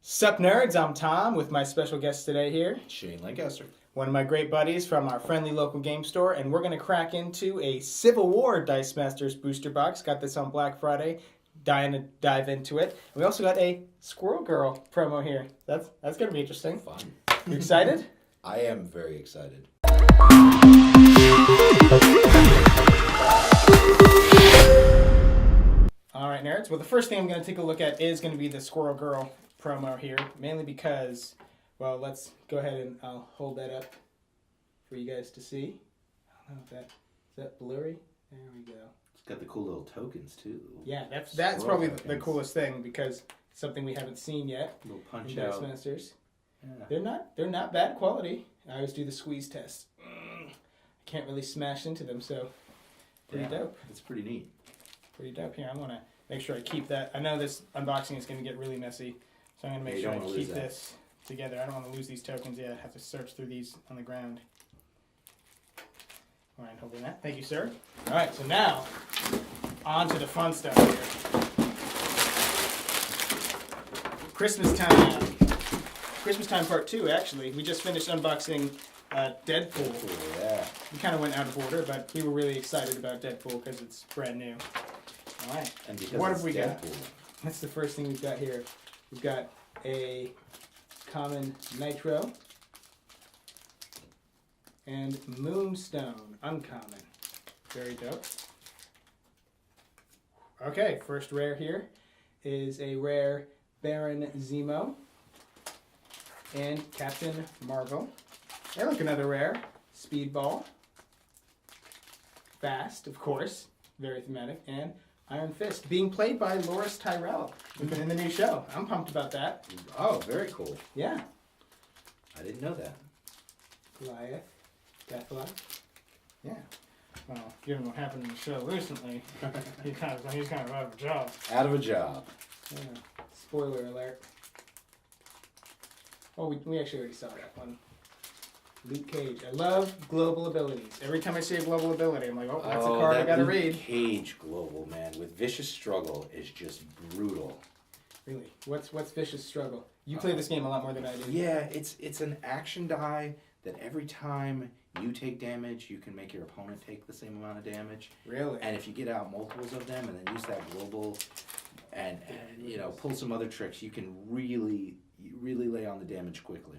Sup nerds, I'm Tom with my special guest today here, Shane Lancaster. one of my great buddies from our friendly local game store, and we're going to crack into a Civil War Dice Masters booster box. Got this on Black Friday, dying to dive into it. We also got a Squirrel Girl promo here. That's going to be interesting. Fun. You excited? I am very excited. All right, nerds. Well, the first thing I'm going to take a look at is going to be the Squirrel Girl promo here, mainly because, well, let's go ahead and I'll hold that up for you guys to see. I don't know if is that blurry? There we go. It's got the cool little tokens too. Yeah, that's probably the coolest thing because it's something we haven't seen yet. Little punch in out. Dice Masters. Yeah. They're not bad quality. I always do the squeeze test. I can't really smash into them, so pretty dope. It's pretty neat. Pretty dope. Here, I want to make sure I keep that. I know this unboxing is going to get really messy, so I'm going to make sure I keep this together. I don't want to lose these tokens yet. I have to search through these on the ground. All right, holding that. Thank you, sir. All right, so now on to the fun stuff here. Christmas time. Christmas time part 2, actually. We just finished unboxing Deadpool. Yeah. We kind of went out of order, but we were really excited about Deadpool because it's brand new. All right. And because what it's have we got? Deadpool. That's the first thing we've got here. We've got a common Nitro and Moonstone, uncommon. Very dope. Okay, first rare here is a rare Baron Zemo and Captain Marvel. And look, another rare Speedball. Fast, of course, very thematic, and Iron Fist, being played by Loris Tyrell in the new show. I'm pumped about that. Oh, very cool. Yeah. I didn't know that. Goliath, Deathlock. Yeah. Well, given what happened in the show recently, he's kind of out of a job. Out of a job. Yeah. Spoiler alert. Oh, we actually already saw that one. Luke Cage. I love global abilities. Every time I see a global ability, I'm like, oh, that's a card I gotta read. Luke Cage global, man, with Vicious Struggle is just brutal. Really? What's Vicious Struggle? You play this game a lot more than I do. Yeah, it's an action die that every time you take damage, you can make your opponent take the same amount of damage. Really? And if you get out multiples of them and then use that global and pull some other tricks, you can really lay on the damage quickly.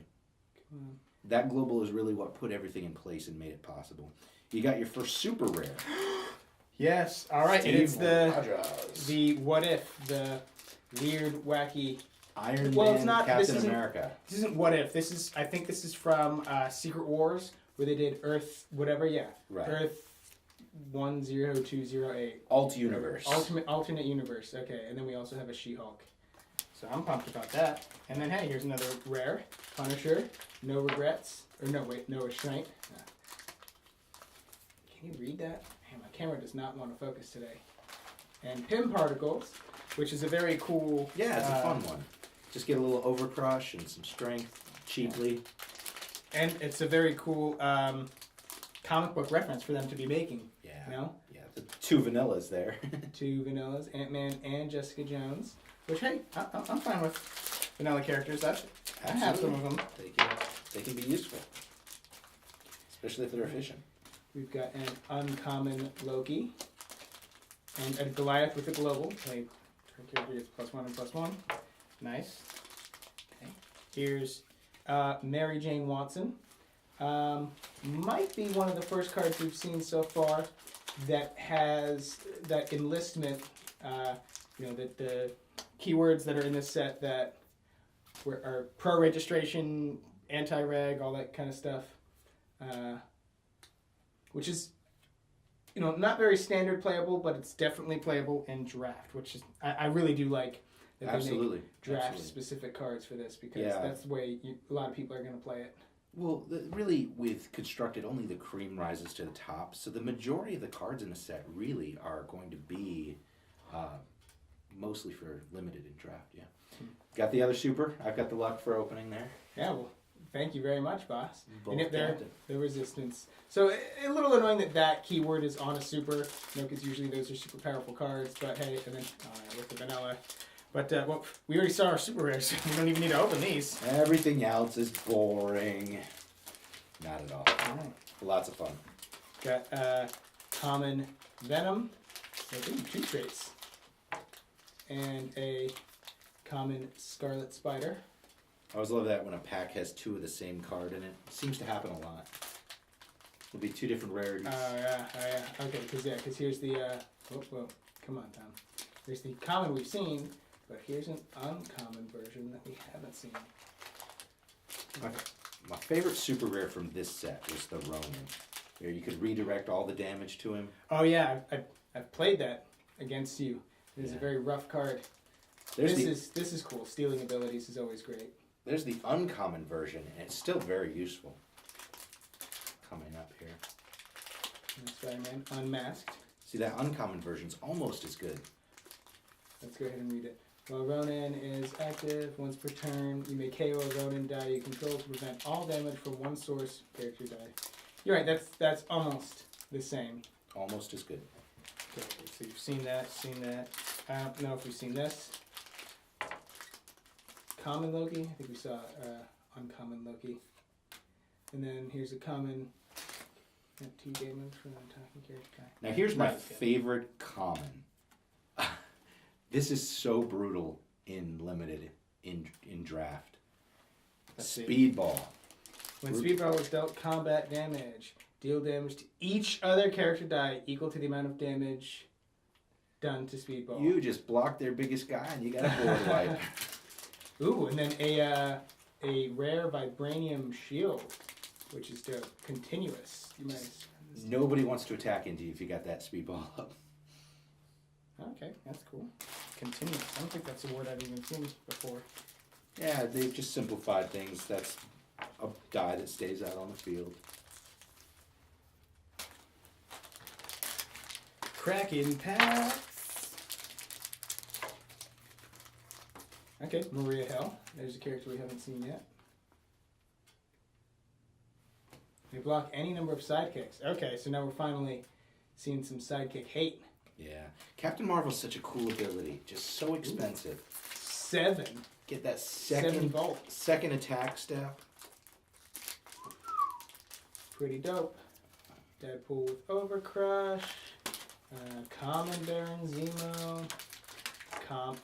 That global is really what put everything in place and made it possible. You got your first super rare. Yes. All right. Steve It's Rogers. the what if, the weird, wacky Iron well, Man, it's not, Captain America. This isn't what if. I think this is from Secret Wars where they did Earth whatever. Yeah. Right. Earth 10208. Alt Universe. Alternate universe. Okay. And then we also have a She-Hulk. So I'm pumped about that. And then hey, here's another rare Punisher. No regrets. Or no, wait, no restraint. Can you read that? Man, my camera does not want to focus today. And Pim Particles, which is a very cool... Yeah, it's a fun one. Just get a little overcrush and some strength cheaply. And it's a very cool comic book reference for them to be making. Yeah. You know? Yeah, the two vanillas there. Two vanillas, Ant-Man and Jessica Jones. Which, hey, I'm fine with vanilla characters. I have some of them. They can be useful. Especially if they're efficient. We've got an uncommon Loki. And a Goliath with a global. Hey, character gets +1 and +1. Nice. Okay. Here's Mary Jane Watson. Might be one of the first cards we've seen so far that has that enlistment, the keywords that are in this set that are pro-registration, anti-reg, all that kind of stuff, which is, not very standard playable, but it's definitely playable in draft, which is, I really do like that they make draft-specific cards for this because that's the way a lot of people are going to play it. Well, really, with Constructed, only the cream rises to the top, so the majority of the cards in the set really are going to be mostly for limited in draft, yeah. Got the other super. I've got the luck for opening there. Yeah, well, thank you very much, boss. Both and if the resistance. So a little annoying that keyword is on a super, because usually those are super powerful cards, but hey, and then with the vanilla. But well, we already saw our super rares. So we don't even need to open these. Everything else is boring. Not at all. All right. Lots of fun. Got common Venom. So, ooh, 2 traits. And a common Scarlet Spider. I always love that when a pack has 2 of the same card in it. Seems to happen a lot. It'll be 2 different rarities. Yeah. Okay, because here's the. Whoa, come on, Tom. Here's the common we've seen, but here's an uncommon version that we haven't seen. My favorite super rare from this set was the Ronin. Where you could redirect all the damage to him. Oh yeah, I've played that against you. It is a very rough card. This is cool. Stealing abilities is always great. There's the uncommon version, and it's still very useful. Coming up here. Spider-Man Unmasked. See, that uncommon version's almost as good. Let's go ahead and read it. While Ronin is active, once per turn, you may KO a Ronin die you control to prevent all damage from one source character die. You're right, that's almost the same. Almost as good. Okay, so you've seen that. I don't know if we've seen this. Common Loki. I think we saw uncommon Loki. And then here's a common 2 damage from an attacking character. Now here's my Right. favorite common. This is so brutal in limited, in draft. Let's see. Speedball. When Speedball is dealt combat damage, deal damage to each other character die equal to the amount of damage done to Speedball. You just blocked their biggest guy and you got a board wipe. Ooh, and then a rare Vibranium Shield, which is continuous. You might. Nobody wants to attack into you if you got that Speedball up. Okay, that's cool. Continuous. I don't think that's a word I've even seen before. Yeah, they've just simplified things. That's a die that stays out on the field. Kraken packs. Okay, Maria Hell. There's a character we haven't seen yet. They block any number of sidekicks. Okay, so now we're finally seeing some sidekick hate. Yeah. Captain Marvel's such a cool ability. Just so expensive. 7. Get that 7 second volts. second attack step. Pretty dope. Deadpool with Overcrush. Common Baron Zemo.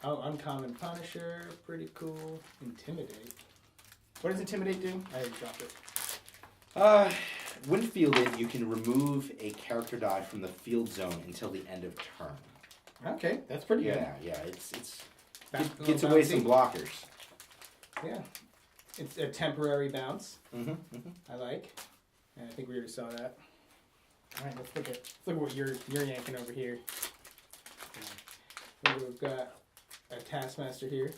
Uncommon Punisher. Pretty cool. Intimidate. What does Intimidate do? I already dropped it. When fielded, you can remove a character die from the field zone until the end of turn. Okay, that's pretty good. Yeah. It's It gets away some blockers. Yeah. It's a temporary bounce. Mm-hmm. I like. And I think we already saw that. Alright, let's look at what you're yanking over here. So we've got a Taskmaster here.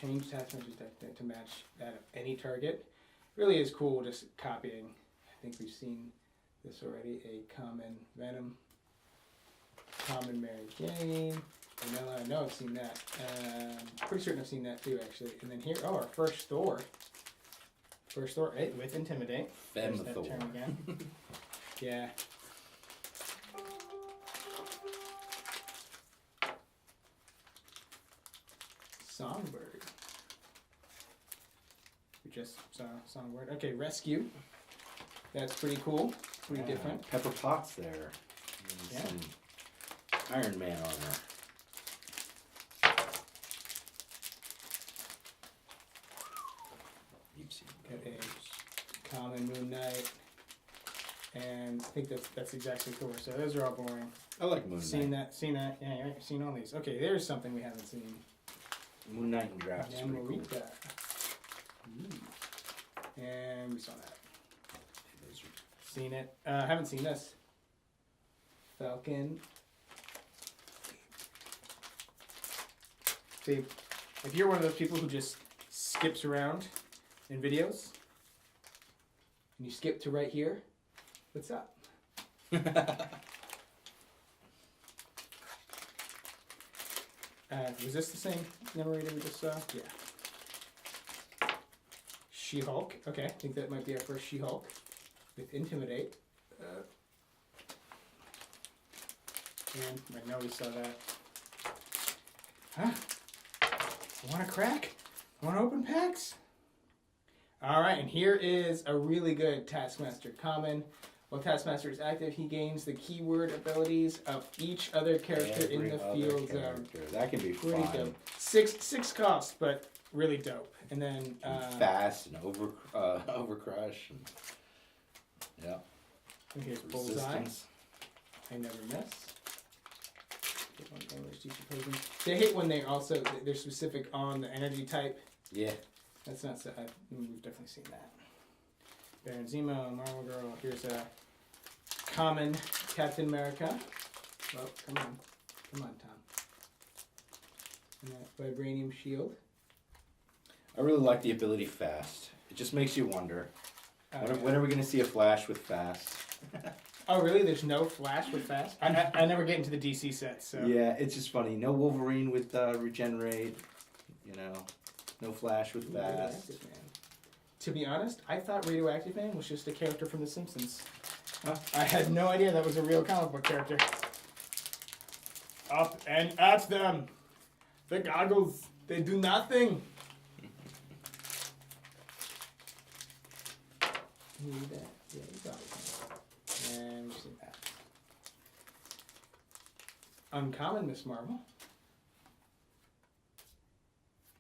Change Taskmaster's deck to match that of any target. Really is cool just copying. I think we've seen this already. A common Venom. Common Mary Jane. Vanilla, I know I've seen that. Pretty certain I've seen that too, actually. And then here, our first Thor. First Thor, with Intimidate. There's that Thor. term again. Yeah. Songbird. We just saw Songbird. Okay, Rescue. That's pretty cool. Pretty different. Pepper Potts there. And Yeah. some Iron Man armor. You've seen Got those. a common Moon Knight. And I think that's exactly Thor. So those are all boring. I like Moon Knight. Seen that. Yeah, right. Seen all these. Okay, there's something we haven't seen. Moon Knight and draft is pretty cool. Namorita. And we saw that. Those are- Seen it. Haven't seen this. Falcon. See, if you're one of those people who just skips around in videos, and you skip to right here, what's up? Was this the same Namorita we just saw? Yeah. She-Hulk. Okay, I think that might be our first She-Hulk with Intimidate. And I know we saw that. I want to crack. I want to open packs. All right, and here is a really good Taskmaster common. While Taskmaster is active, he gains the keyword abilities of each other character in the field zone. That can be Pretty fun. dope. Six costs, but really dope. And then Fast and overcrush. And, yeah. and here's Bullseye. Resistance. I never miss. They hate when they're specific on the energy type. Yeah. That's not so. We've definitely seen that. Baron Zemo, Marvel Girl. Here's a common Captain America. Well, come on, Tom. And that vibranium shield. I really like the ability fast. It just makes you wonder. When are we going to see a Flash with fast? Oh, really? There's no Flash with fast? I never get into the DC sets, so. Yeah, it's just funny. No Wolverine with regenerate. You know, no Flash with fast. Radioactive Man. To be honest, I thought Radioactive Man was just a character from The Simpsons. I had no idea that was a real comic book character. Up and at them! The goggles, they do nothing! Need that. Yeah, you got it. And we've seen that. Uncommon Miss Marvel.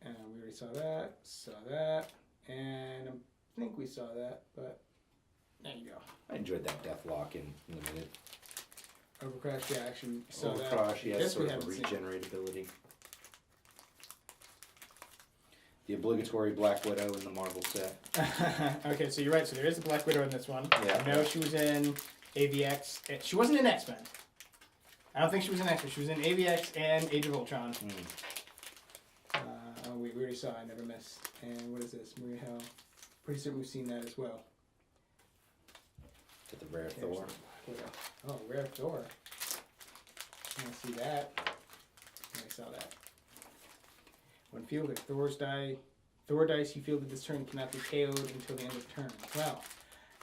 And we already saw that, and I think we saw that, but there you go. I enjoyed that Deathlock in the minute. Overcrush, yeah, actually saw that. Overcrush, yeah, This we sort of a haven't seen. regenerate ability. The obligatory Black Widow in the Marvel set. Okay, so you're right. So there is a Black Widow in this one. Yeah. I know she was in AVX. She wasn't in X-Men. I don't think she was in X-Men. She was in AVX and Age of Ultron. Oh, we already saw I Never Miss. And what is this? Maria Hill. Pretty certain we've seen that as well. To the rare Thor. Oh, rare Thor. I want to see that. I saw that. When fielded, Thor dice you fielded this turn cannot be KO'd until the end of turn. Well,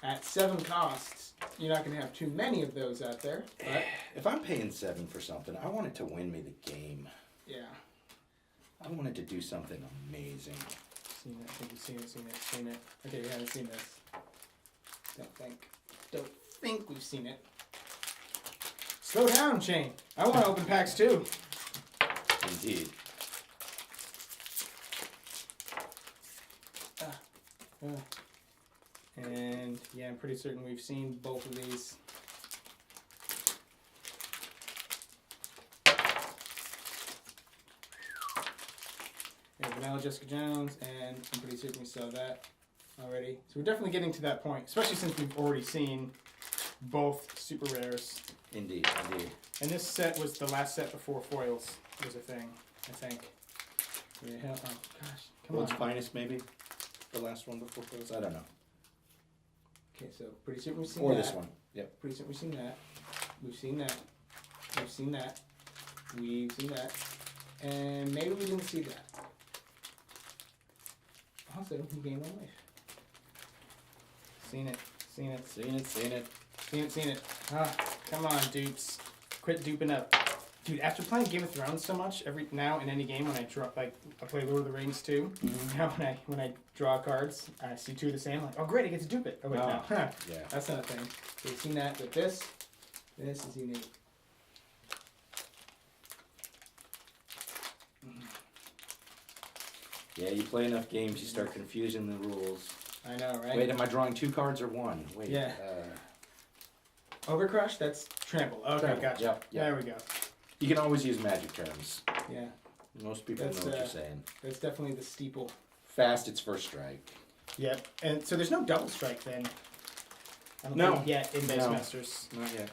at 7 costs, you're not going to have too many of those out there. But If I'm paying 7 for something, I want it to win me the game. yeah, I want it to do something amazing. seen it. I think you've seen it. Okay, we haven't seen this. Don't think we've seen it. Slow down, Shane. I want to open packs too. Indeed. And yeah, I'm pretty certain we've seen both of these. Yeah, Vanilla Jessica Jones, and I'm pretty certain we saw that already. So we're definitely getting to that point, especially since we've already seen both super rares. Indeed, indeed. And this set was the last set before foils was a thing, I think. Yeah, oh gosh, come World's on. Finest, maybe? The last one before foils? I don't know. Okay, so pretty certain we've seen Or that. this one. Yep. Pretty certain we've seen that. We've seen that. We've seen that. We've seen that. And maybe we didn't see that. Also, he gained 1 life. Seen it. Seen it. Seen it, seen it. Seen it. Seen it. Ah, come on, dupes. Quit duping up. Dude, after playing Game of Thrones so much, every now in any game when I draw, like I play Lord of the Rings too. Now when I draw cards, I see 2 of the same. I'm like, oh great, I get to dupe it. Oh wait, no, Yeah. that's not a thing. So you've seen that with this. This is unique. Yeah, you play enough games, you start confusing the rules. I know, right? Wait, am I drawing 2 cards or 1? Wait. Yeah. Overcrush, that's trample. Okay, Trample, gotcha. yep. There we go. You can always use magic terms. Yeah, Most people That's, know what you're saying. that's definitely the steeple. Fast, it's first strike. Yep, and so there's no double strike then. I don't No. think yet in Base No. Masters. Not yet.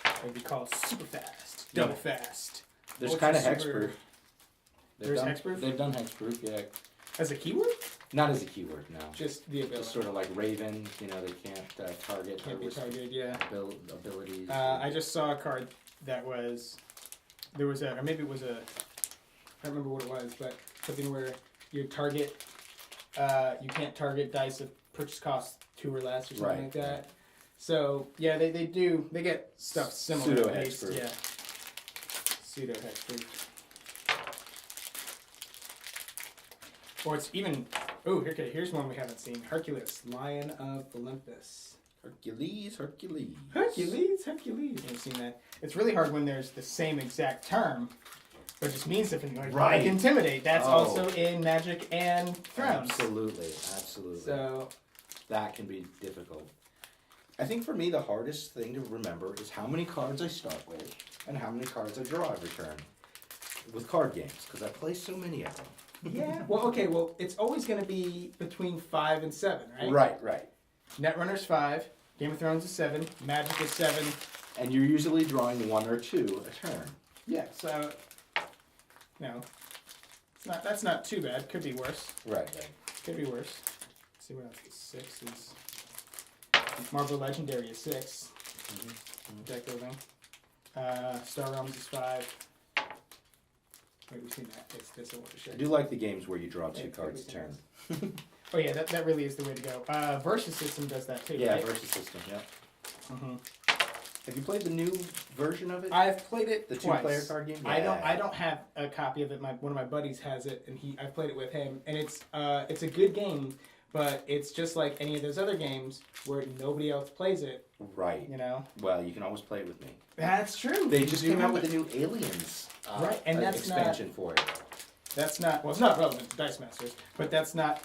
It would be called super fast, double fast. There's Ultra kind of super- hexproof. There's hexproof? They've done hexproof, yeah. As a keyword? Not as a keyword, no. Just the ability. Just sort of like Raven, you know, they can't target Can't be or targeted, yeah. abilities. I just saw a card that was, there was a, or maybe it was a, I don't remember what it was, but something where your target, you can't target dice of purchase cost 2 or less or something Right, like that. right. So yeah, they get stuff similar. Pseudo at least, hexproof. yeah. Pseudo hexproof. Or it's even, oh, okay, here's one we haven't seen. Hercules, Lion of Olympus. Hercules. Hercules. You've seen that. It's really hard when there's the same exact term, but it just means different. Like, Right. Like Intimidate. That's Oh. also in Magic and Thrones. Absolutely. So, That can be difficult. I think for me, the hardest thing to remember is how many cards I start with and how many cards I draw every turn with card games, because I play so many of them. yeah. Well, it's always going to be between 5 and 7, right? Right. Netrunner's 5, Game of Thrones is 7, Magic is 7. And you're usually drawing 1 or 2 a turn. Yeah, so, no. That's not too bad. Could be worse. Right. Could be worse. Let's see what else is 6 is. Marvel Legendary is 6. Deck building. Star Realms is 5. Wait, we've seen that. It's this I watershed. do like the games where you draw 2 Yeah, cards a everything turn. Oh yeah, that really is the way to go. Versus System does that too, Yeah, right? versus system, yeah. Mm-hmm. Have you played the new version of it? I've played it The twice. 2-player card game? I Yeah. don't have a copy of it. One of my buddies has it, and I've played it with him, and it's a good game, but it's just like any of those other games where nobody else plays it. Right. You know. Well, you can always play it with me. That's true. They just came out with a new Aliens Right, and that's expansion for it. That's not, well, it's not relevant to Dice Masters, but that's not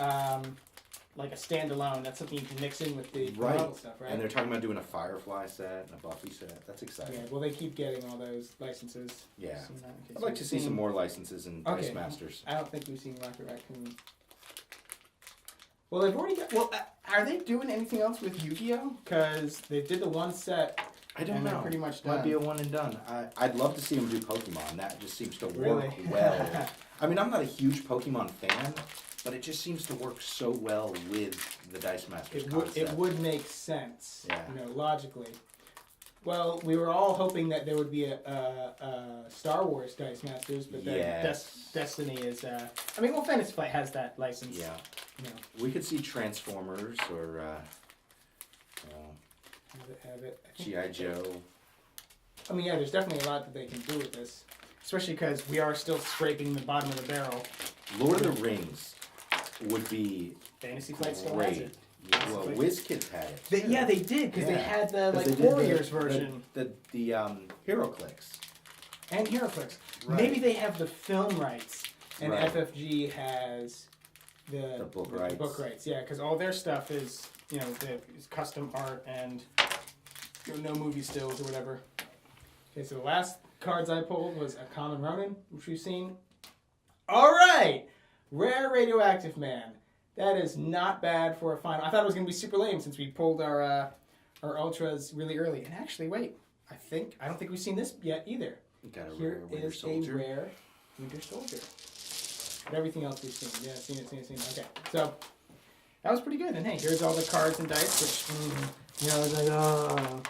like a standalone. That's something you can mix in with the Right. Marvel stuff, right? And they're talking about doing a Firefly set and a Buffy set. That's exciting. Yeah, well, they keep getting all those licenses. Yeah. So in that case, I'd like we've to see seen- some more licenses in Okay. Dice Masters. I don't think we've seen Rocket Raccoon. Well, they've already got. Well, are they doing anything else with Yu-Gi-Oh? Because they did the one set. I don't and know. They're pretty much Might done. be a one and done. I'd love to see them do Pokemon. That just seems to work Really? well. I mean, I'm not a huge Pokemon fan, but it just seems to work so well with the Dice Masters concept. It would make sense. Yeah. You know, logically. Well, we were all hoping that there would be a Star Wars Dice Masters, but then Yes. Destiny is. I mean, well, Fantasy Flight has that license. Yeah. You know, We could see Transformers or have it. I think- G.I. Joe. I mean, yeah, there's definitely a lot that they can do with this, especially because we are still scraping the bottom of the barrel. Lord of the Rings would be Fantasy Flight still has great. it. Well, WizKids had it. Yeah, they did because they Yeah. had the 'Cause like they did Warriors version The HeroClix. and HeroClix. Right. Maybe they have the film rights, and Right. FFG has the book rights. book rights, yeah, because all their stuff is is custom art and no movie stills or whatever. Okay, so the last cards I pulled was a Common Ronin, which we've seen. All right, Rare Radioactive Man. That is not bad for a final. I thought it was going to be super lame since we pulled our ultras really early. And actually, wait, I don't think we've seen this yet either. Got a Here rare Winter is Soldier. a rare Winter Soldier. But everything else we've seen. Yeah, seen it. Okay, so that was pretty good. And hey, here's all the cards and dice, which, I was like, oh.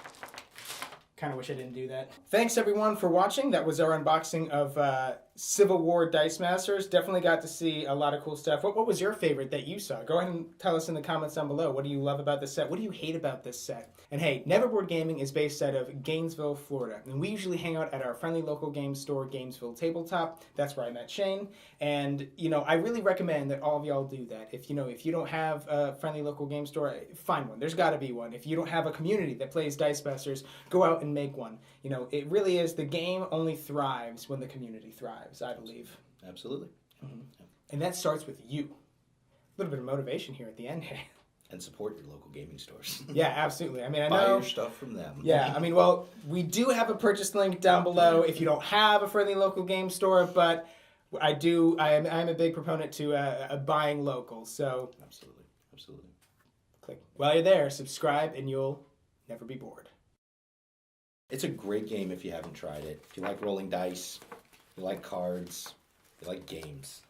Kind of wish I didn't do that. Thanks everyone for watching. That was our unboxing of Civil War Dice Masters. Definitely got to see a lot of cool stuff. What was your favorite that you saw? Go ahead and tell us in the comments down below. What do you love about this set? What do you hate about this set? And hey, Neverboard Gaming is based out of Gainesville, Florida. And we usually hang out at our friendly local game store, Gainesville Tabletop. That's where I met Shane. And, I really recommend that all of y'all do that. If you don't have a friendly local game store, find one. There's got to be one. If you don't have a community that plays Dice Masters, go out and make one. It really is, the game only thrives when the community thrives, I believe. Absolutely. And that starts with you. A little bit of motivation here at the end. And support your local gaming stores. Yeah, absolutely. I mean, I Buy know. your stuff from them. Yeah, I mean, well, we do have a purchase link down below if you don't have a friendly local game store, but I am a big proponent to buying local. So Absolutely. click while you're there, subscribe, and you'll never be bored. It's a great game if you haven't tried it. If you like rolling dice, you like cards, you like games.